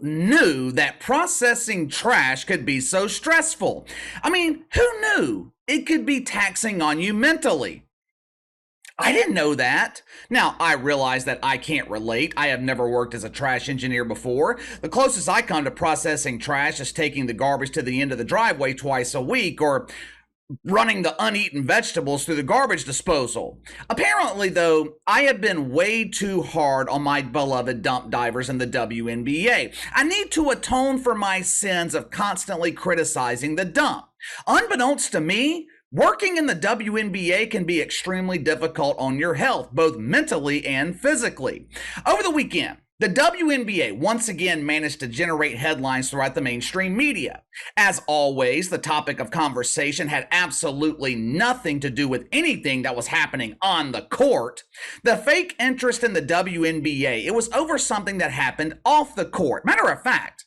knew that processing trash could be so stressful? I mean, who knew it could be taxing on you mentally? I didn't know that. Now, I realize that I can't relate. I have never worked as a trash engineer before. The closest I come to processing trash is taking the garbage to the end of the driveway twice a week or running the uneaten vegetables through the garbage disposal. Apparently, though, I have been way too hard on my beloved dump divers in the WNBA. I need to atone for my sins of constantly criticizing the dump. Unbeknownst to me, working in the WNBA can be extremely difficult on your health, both mentally and physically. Over the weekend, the WNBA once again managed to generate headlines throughout the mainstream media. As always, the topic of conversation had absolutely nothing to do with anything that was happening on the court. The fake interest in the WNBA, it was over something that happened off the court. Matter of fact,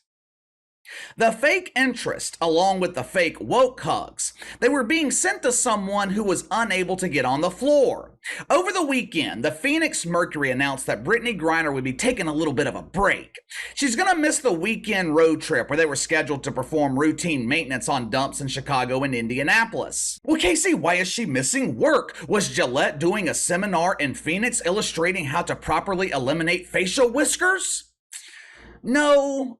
the fake interest, along with the fake woke hugs, they were being sent to someone who was unable to get on the floor. Over the weekend, the Phoenix Mercury announced that Brittney Griner would be taking a little bit of a break. She's going to miss the weekend road trip where they were scheduled to perform routine maintenance on dumps in Chicago and Indianapolis. Well, Casey, why is she missing work? Was Gillette doing a seminar in Phoenix illustrating how to properly eliminate facial whiskers? No.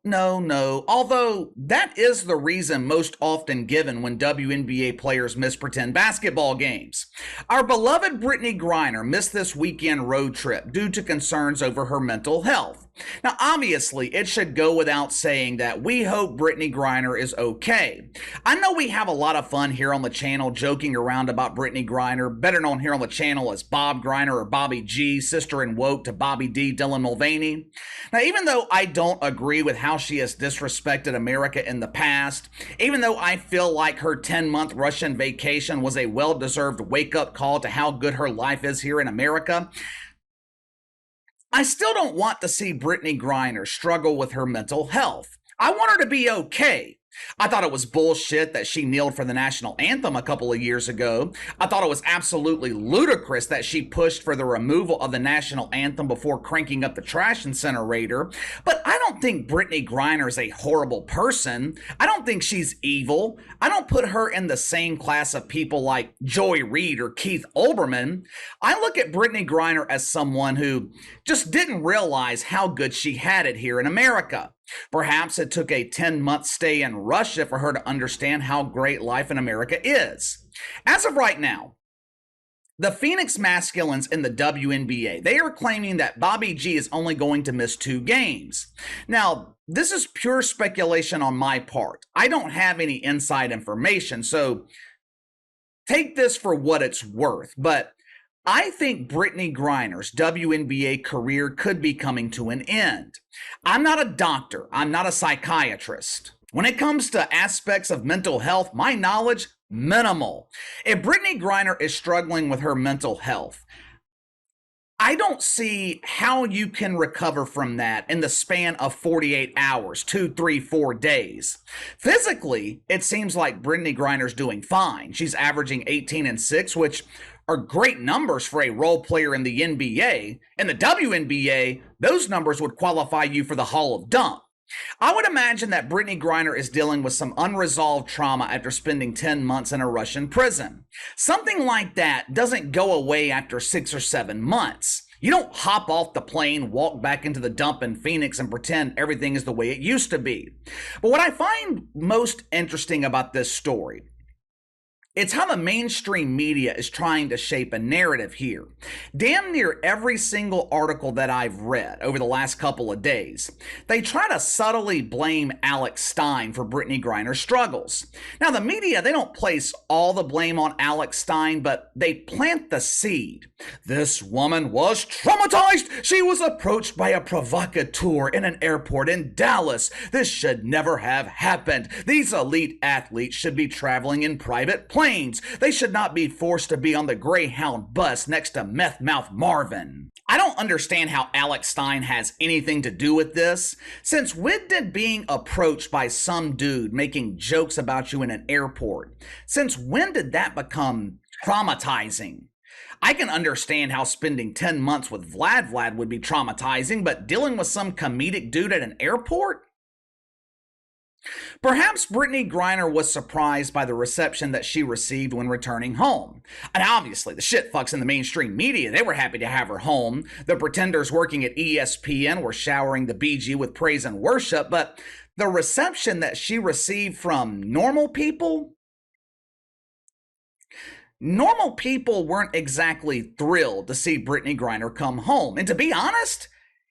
Although that is the reason most often given when WNBA players miss pretend basketball games. Our beloved Brittney Griner missed this weekend road trip due to concerns over her mental health. Now, obviously, it should go without saying that we hope Brittney Griner is okay. I know we have a lot of fun here on the channel joking around about Brittney Griner, better known here on the channel as Bob Griner or Bobby G, sister in woke to Bobby D, Dylan Mulvaney. Now, even though I don't agree with how she has disrespected America in the past, even though I feel like her 10-month Russian vacation was a well-deserved wake-up call to how good her life is here in America, I still don't want to see Brittney Griner struggle with her mental health. I want her to be okay. I thought it was bullshit that she kneeled for the national anthem a couple of years ago. I thought it was absolutely ludicrous that she pushed for the removal of the national anthem before cranking up the trash incinerator. But I don't think Brittney Griner is a horrible person. I don't think she's evil. I don't put her in the same class of people like Joy Reid or Keith Olbermann. I look at Brittney Griner as someone who just didn't realize how good she had it here in America. Perhaps it took a 10-month stay in Russia for her to understand how great life in America is. As of right now, the Phoenix Masculines in the WNBA, they are claiming that Bobby G is only going to miss 2 games. Now, this is pure speculation on my part. I don't have any inside information, so take this for what it's worth, but I think Brittney Griner's WNBA career could be coming to an end. I'm not a doctor. I'm not a psychiatrist. When it comes to aspects of mental health, my knowledge, minimal. If Brittney Griner is struggling with her mental health, I don't see how you can recover from that in the span of 48 hours, 2, 3, 4 days. Physically, it seems like Brittney Griner's doing fine. She's averaging 18 and 6, which are great numbers for a role player in the NBA. In the WNBA, those numbers would qualify you for the Hall of Dunk. I would imagine that Brittney Griner is dealing with some unresolved trauma after spending 10 months in a Russian prison. Something like that doesn't go away after 6 or 7 months. You don't hop off the plane, walk back into the dump in Phoenix and pretend everything is the way it used to be. But what I find most interesting about this story, it's how the mainstream media is trying to shape a narrative here. Damn near every single article that I've read over the last couple of days, they try to subtly blame Alex Stein for Brittney Griner's struggles. Now, the media, they don't place all the blame on Alex Stein, but they plant the seed. This woman was traumatized. She was approached by a provocateur in an airport in Dallas. This should never have happened. These elite athletes should be traveling in private planes. They should not be forced to be on the Greyhound bus next to meth mouth Marvin. I don't understand how Alex Stein has anything to do with this. Since when did being approached by some dude making jokes about you in an airport, since when did that become traumatizing? I can understand how spending 10 months with Vlad would be traumatizing, but dealing with some comedic dude at an airport? Perhaps Brittney Griner was surprised by the reception that she received when returning home. And obviously, the shitfucks in the mainstream media, they were happy to have her home. The pretenders working at ESPN were showering the BG with praise and worship, but the reception that she received from normal people weren't exactly thrilled to see Brittney Griner come home. And to be honest,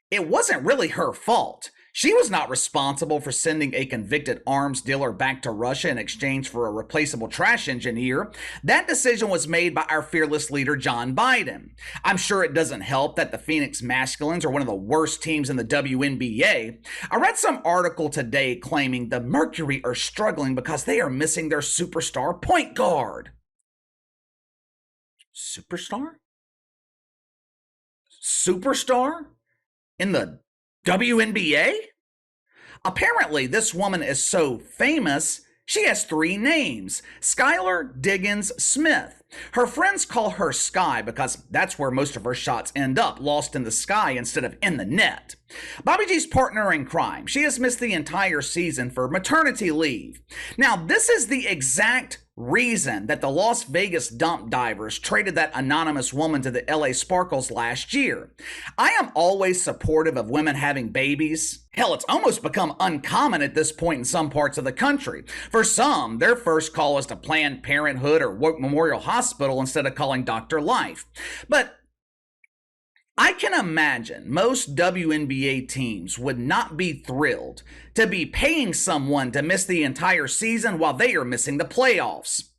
it wasn't really her fault. She was not responsible for sending a convicted arms dealer back to Russia in exchange for a replaceable trash engineer. That decision was made by our fearless leader, John Biden. I'm sure it doesn't help that the Phoenix Masculines are one of the worst teams in the WNBA. I read some article today claiming the Mercury are struggling because they are missing their superstar point guard. Superstar? Superstar? In the WNBA? Apparently, this woman is so famous, she has 3 names: Skylar Diggins Smith. Her friends call her Sky because that's where most of her shots end up, lost in the sky instead of in the net. Bobby G's partner in crime. She has missed the entire season for maternity leave. Now, this is the exact reason that the Las Vegas dump divers traded that anonymous woman to the LA Sparkles last year. I am always supportive of women having babies. Hell, it's almost become uncommon at this point in some parts of the country. For some, their first call is to Planned Parenthood or Woke Memorial Hospital instead of calling Dr. Life. But I can imagine most WNBA teams would not be thrilled to be paying someone to miss the entire season while they are missing the playoffs.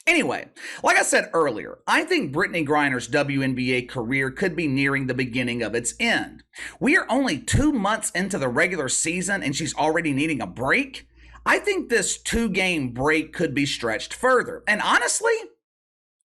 Anyway, like I said earlier, I think Brittney Griner's WNBA career could be nearing the beginning of its end. We are only 2 months into the regular season and she's already needing a break. I think this 2-game break could be stretched further. And honestly,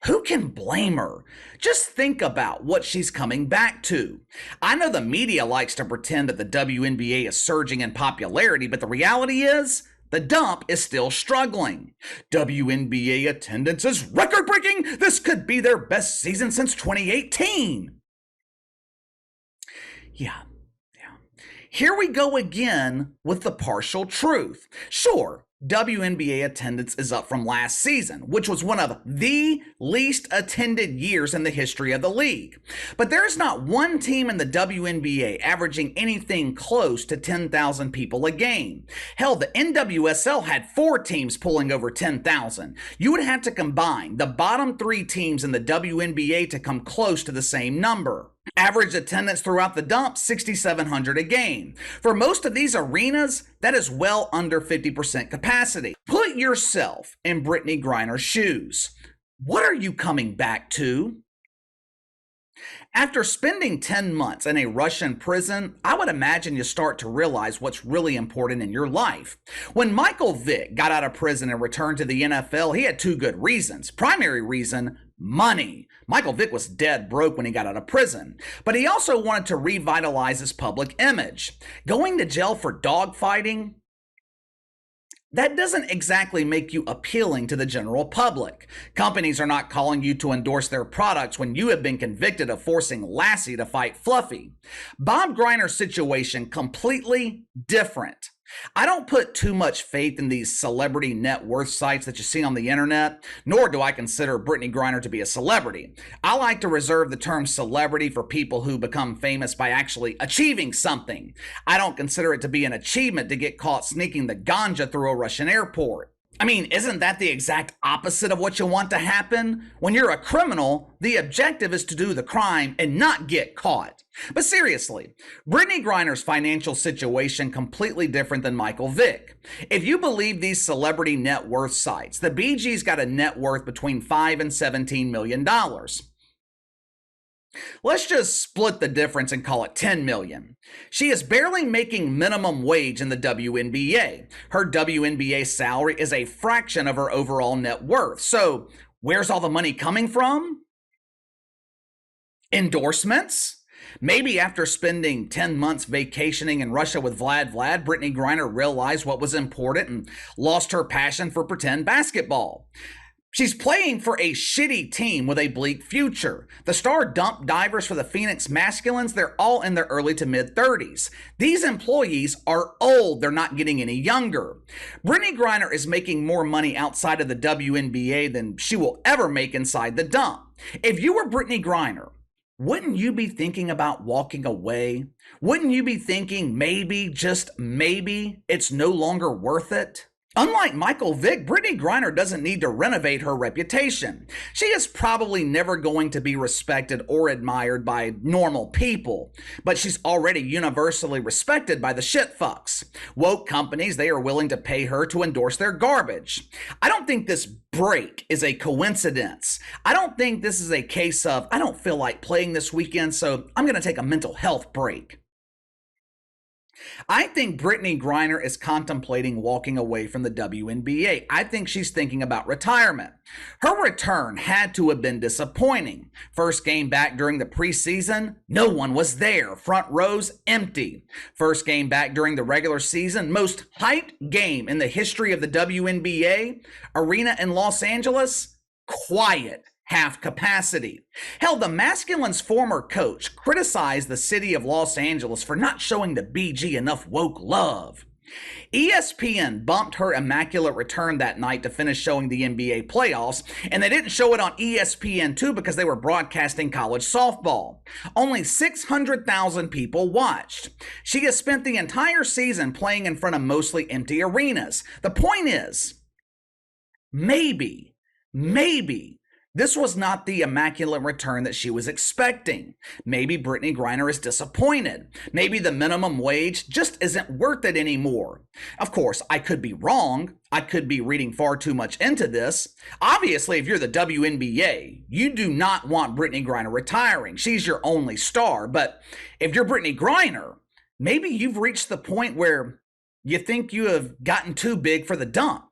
who can blame her? Just think about what she's coming back to. I know the media likes to pretend that the WNBA is surging in popularity, but the reality is, the dump is still struggling. WNBA attendance is record-breaking. This could be their best season since 2018. Yeah. Here we go again with the partial truth. Sure, WNBA attendance is up from last season, which was one of the least attended years in the history of the league. But there is not one team in the WNBA averaging anything close to 10,000 people a game. Hell, the NWSL had 4 teams pulling over 10,000. You would have to combine the bottom 3 teams in the WNBA to come close to the same number. Average attendance throughout the dump, 6,700 a game. For most of these arenas, that is well under 50% capacity. Put yourself in Brittney Griner's shoes. What are you coming back to? After spending 10 months in a Russian prison, I would imagine you start to realize what's really important in your life. When Michael Vick got out of prison and returned to the NFL, he had 2 good reasons. Primary reason, money. Michael Vick was dead broke when he got out of prison, but he also wanted to revitalize his public image. Going to jail for dogfighting, that doesn't exactly make you appealing to the general public. Companies are not calling you to endorse their products when you have been convicted of forcing Lassie to fight Fluffy. Bob Griner's situation completely different. I don't put too much faith in these celebrity net worth sites that you see on the internet, nor do I consider Brittney Griner to be a celebrity. I like to reserve the term celebrity for people who become famous by actually achieving something. I don't consider it to be an achievement to get caught sneaking the ganja through a Russian airport. I mean, isn't that the exact opposite of what you want to happen? When you're a criminal, the objective is to do the crime and not get caught. But seriously, Brittney Griner's financial situation completely different than Michael Vick. If you believe these celebrity net worth sites, the BG's got a net worth between $5 and $17 million. Let's just split the difference and call it 10 million. She is barely making minimum wage in the WNBA. Her WNBA salary is a fraction of her overall net worth. So, where's all the money coming from? Endorsements? Maybe after spending 10 months vacationing in Russia with Vlad, Brittney Griner realized what was important and lost her passion for pretend basketball. She's playing for a shitty team with a bleak future. The star dump divers for the Phoenix Masculines, they're all in their early to mid 30s. These employees are old, they're not getting any younger. Brittney Griner is making more money outside of the WNBA than she will ever make inside the dump. If you were Brittney Griner, wouldn't you be thinking about walking away? Wouldn't you be thinking maybe, just maybe, it's no longer worth it? Unlike Michael Vick, Brittney Griner doesn't need to renovate her reputation. She is probably never going to be respected or admired by normal people, but she's already universally respected by the shitfucks. Woke companies, they are willing to pay her to endorse their garbage. I don't think this break is a coincidence. I don't think this is a case of, I don't feel like playing this weekend, so I'm going to take a mental health break. I think Brittney Griner is contemplating walking away from the WNBA. I think she's thinking about retirement. Her return had to have been disappointing. First game back during the preseason, no one was there. Front rows empty. First game back during the regular season, most hyped game in the history of the WNBA, arena in Los Angeles, quiet. Half capacity. Hell, the Masculines' former coach criticized the city of Los Angeles for not showing the BG enough woke love. ESPN bumped her immaculate return that night to finish showing the NBA playoffs, and they didn't show it on ESPN2 because they were broadcasting college softball. Only 600,000 people watched. She has spent the entire season playing in front of mostly empty arenas. The point is, maybe, this was not the immaculate return that she was expecting. Maybe Brittney Griner is disappointed. Maybe the minimum wage just isn't worth it anymore. Of course, I could be wrong. I could be reading far too much into this. Obviously, if you're the WNBA, you do not want Brittney Griner retiring. She's your only star. But if you're Brittney Griner, maybe you've reached the point where you think you have gotten too big for the dump.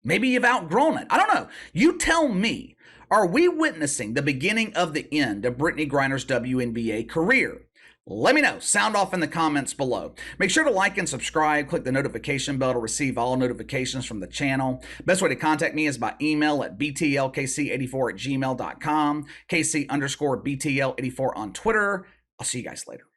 Maybe you've outgrown it. I don't know. You tell me, are we witnessing the beginning of the end of Brittney Griner's WNBA career? Let me know. Sound off in the comments below. Make sure to like and subscribe. Click the notification bell to receive all notifications from the channel. Best way to contact me is by email at btlkc84@gmail.com, KC_BTL84 on Twitter. I'll see you guys later.